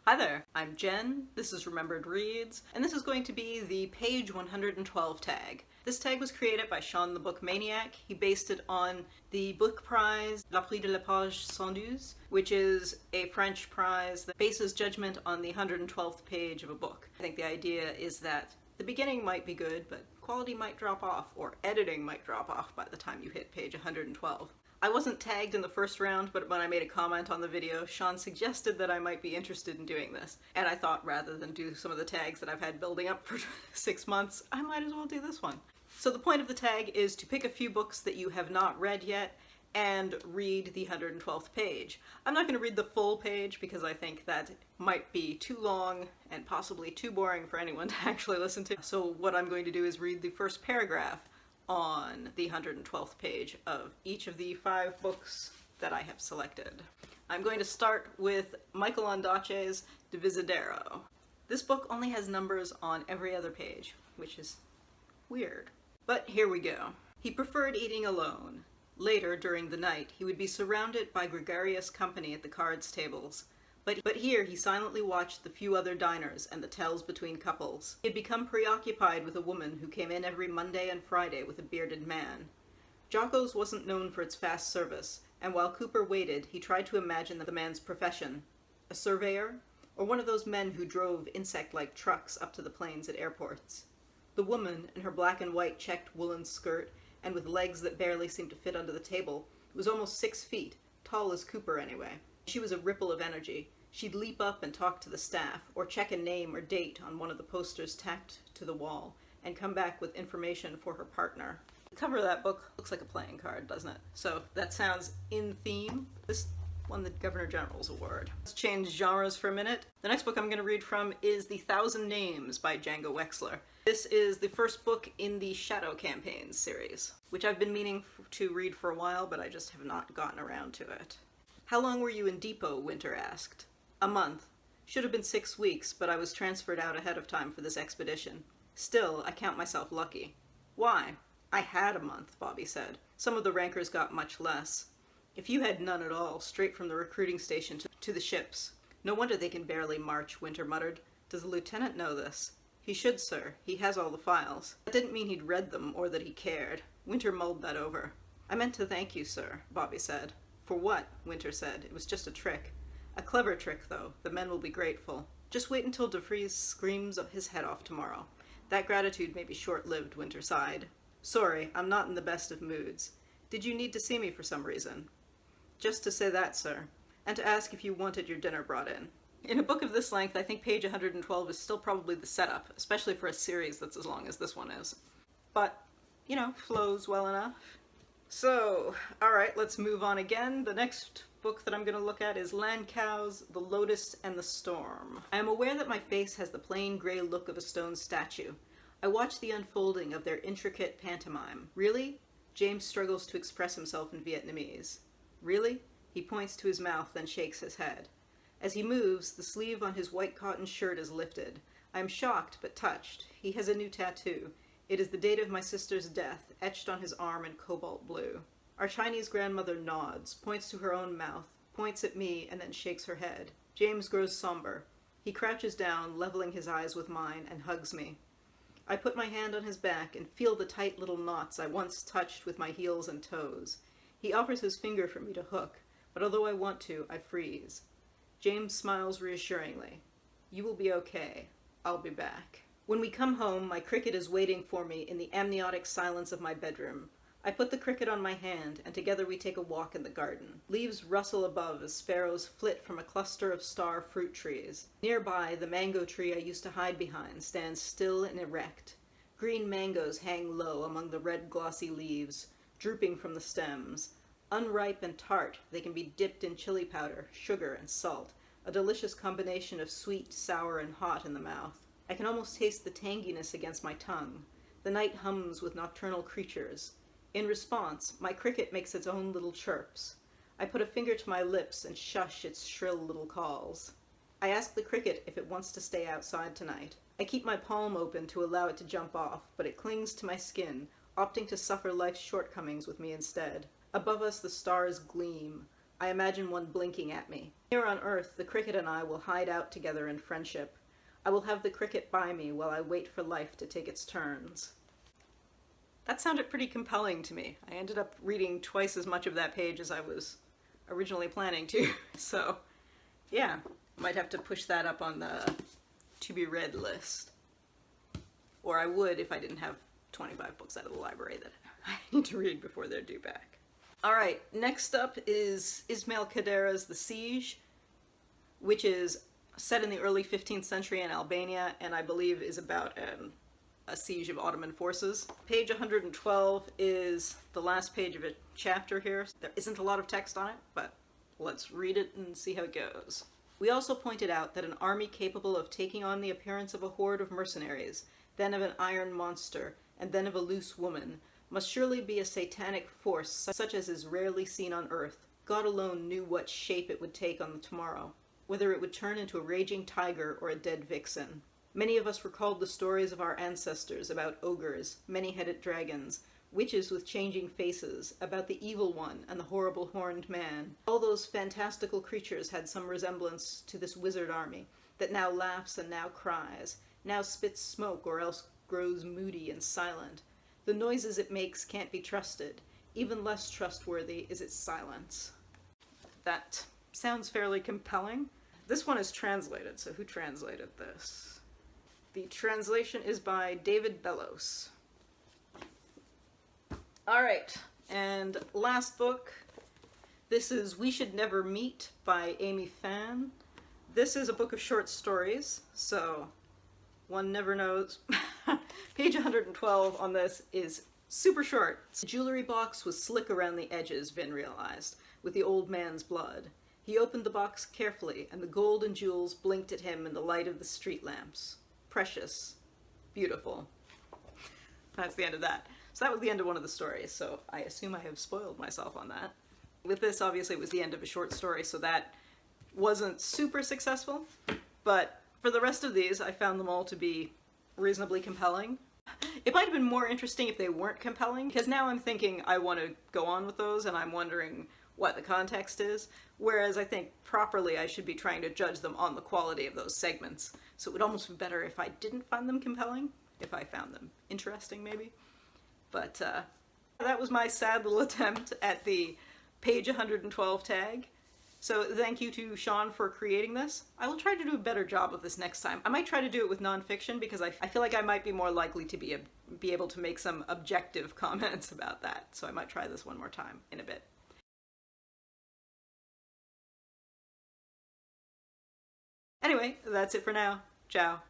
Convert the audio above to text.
Hi there, I'm Jen, this is Remembered Reads, and this is going to be the page 112 tag. This tag was created by Sean the Book Maniac. He based it on the book prize La Prix de la Page 112, which is a French prize that bases judgment on the 112th page of a book. I think the idea is that the beginning might be good, but quality might drop off, or editing might drop off by the time you hit page 112. I wasn't tagged in the first round, but when I made a comment on the video, Sean suggested that I might be interested in doing this. And I thought rather than do some of the tags that I've had building up for 6 months, I might as well do this one. So the point of the tag is to pick a few books that you have not read yet and read the 112th page. I'm not going to read the full page because I think that might be too long and possibly too boring for anyone to actually listen to. So what I'm going to do is read the first paragraph on the 112th page of each of the 5 books that I have selected. I'm going to start with Michael Ondaatje's Divisadero. This book only has numbers on every other page, which is weird. But here we go. He preferred eating alone. Later, during the night, he would be surrounded by gregarious company at the cards tables. But here he silently watched the few other diners and the tells between couples. He had become preoccupied with a woman who came in every Monday and Friday with a bearded man. Jocko's wasn't known for its fast service, and while Cooper waited, he tried to imagine the man's profession. A surveyor? Or one of those men who drove insect-like trucks up to the planes at airports. The woman, in her black and white checked woolen skirt, and with legs that barely seemed to fit under the table, was almost 6 feet, tall as Cooper anyway. She was a ripple of energy. She'd leap up and talk to the staff, or check a name or date on one of the posters tacked to the wall, and come back with information for her partner. The cover of that book looks like a playing card, doesn't it? So that sounds in theme. This won the Governor General's Award. Let's change genres for a minute. The next book I'm going to read from is The Thousand Names by Django Wexler. This is the first book in the Shadow Campaigns series, which I've been meaning to read for a while, but I just have not gotten around to it. How long were you in Depot? Winter asked. A month. Should have been 6 weeks, but I was transferred out ahead of time for this expedition. Still, I count myself lucky. Why? I had a month, Bobby said. Some of the rankers got much less. If you had none at all, straight from the recruiting station to the ships. No wonder they can barely march, Winter muttered. Does the lieutenant know this? He should, sir. He has all the files. That didn't mean he'd read them or that he cared. Winter mulled that over. I meant to thank you, sir, Bobby said. For what? Winter said. It was just a trick. A clever trick, though. The men will be grateful. Just wait until DeFries screams his head off tomorrow. That gratitude may be short-lived, Winter sighed. Sorry, I'm not in the best of moods. Did you need to see me for some reason? Just to say that, sir. And to ask if you wanted your dinner brought in. In a book of this length, I think page 112 is still probably the setup, especially for a series that's as long as this one is. But, you know, flows well enough. So, alright, let's move on again. The next book that I'm going to look at is Lan Cao's The Lotus and the Storm. I am aware that my face has the plain gray look of a stone statue. I watch the unfolding of their intricate pantomime. Really? James struggles to express himself in Vietnamese. Really? He points to his mouth, then shakes his head. As he moves, the sleeve on his white cotton shirt is lifted. I am shocked but touched. He has a new tattoo. It is the date of my sister's death, etched on his arm in cobalt blue. Our Chinese grandmother nods, points to her own mouth, points at me, and then shakes her head. James grows somber. He crouches down, leveling his eyes with mine, and hugs me. I put my hand on his back and feel the tight little knots I once touched with my heels and toes. He offers his finger for me to hook, but although I want to, I freeze. James smiles reassuringly. You will be okay. I'll be back. When we come home, my cricket is waiting for me in the amniotic silence of my bedroom. I put the cricket on my hand, and together we take a walk in the garden. Leaves rustle above as sparrows flit from a cluster of star fruit trees. Nearby, the mango tree I used to hide behind stands still and erect. Green mangoes hang low among the red glossy leaves, drooping from the stems. Unripe and tart, they can be dipped in chili powder, sugar, and salt, a delicious combination of sweet, sour, and hot in the mouth. I can almost taste the tanginess against my tongue. The night hums with nocturnal creatures. In response, my cricket makes its own little chirps. I put a finger to my lips and shush its shrill little calls. I ask the cricket if it wants to stay outside tonight. I keep my palm open to allow it to jump off, but it clings to my skin, opting to suffer life's shortcomings with me instead. Above us the stars gleam. I imagine one blinking at me. Here on Earth, the cricket and I will hide out together in friendship. I will have the cricket by me while I wait for life to take its turns. That sounded pretty compelling to me. I ended up reading twice as much of that page as I was originally planning to, so yeah, might have to push that up on the to-be-read list. Or I would if I didn't have 25 books out of the library that I need to read before they're due back. Alright, next up is Ismail Kinnaras' The Siege, which is set in the early 15th century in Albania, and I believe is about a siege of Ottoman forces. Page 112 is the last page of a chapter here. There isn't a lot of text on it, but let's read it and see how it goes. We also pointed out that an army capable of taking on the appearance of a horde of mercenaries, then of an iron monster, and then of a loose woman, must surely be a satanic force such as is rarely seen on earth. God alone knew what shape it would take on the tomorrow, whether it would turn into a raging tiger or a dead vixen. Many of us recalled the stories of our ancestors about ogres, many-headed dragons, witches with changing faces, about the evil one and the horrible horned man. All those fantastical creatures had some resemblance to this wizard army that now laughs and now cries, now spits smoke or else grows moody and silent. The noises it makes can't be trusted. Even less trustworthy is its silence. That sounds fairly compelling. This one is translated, so who translated this? The translation is by David Bellos. Alright, and last book. This is We Should Never Meet by Aimee Phan. This is a book of short stories, so one never knows. Page 112 on this is super short. The jewelry box was slick around the edges, Vin realized, with the old man's blood. He opened the box carefully, and the gold and jewels blinked at him in the light of the street lamps. Precious. Beautiful. That's the end of that. So that was the end of one of the stories, so I assume I have spoiled myself on that. With this, obviously, it was the end of a short story, so that wasn't super successful, but for the rest of these, I found them all to be reasonably compelling. It might have been more interesting if they weren't compelling, because now I'm thinking I want to go on with those, and I'm wondering what the context is, whereas I think properly I should be trying to judge them on the quality of those segments. So it would almost be better if I didn't find them compelling, if I found them interesting, maybe. But that was my sad little attempt at the page 112 tag. So thank you to Sean for creating this. I will try to do a better job of this next time. I might try to do it with nonfiction because I feel like I might be more likely to be able to make some objective comments about that. So I might try this one more time in a bit. Anyway, that's it for now. Ciao.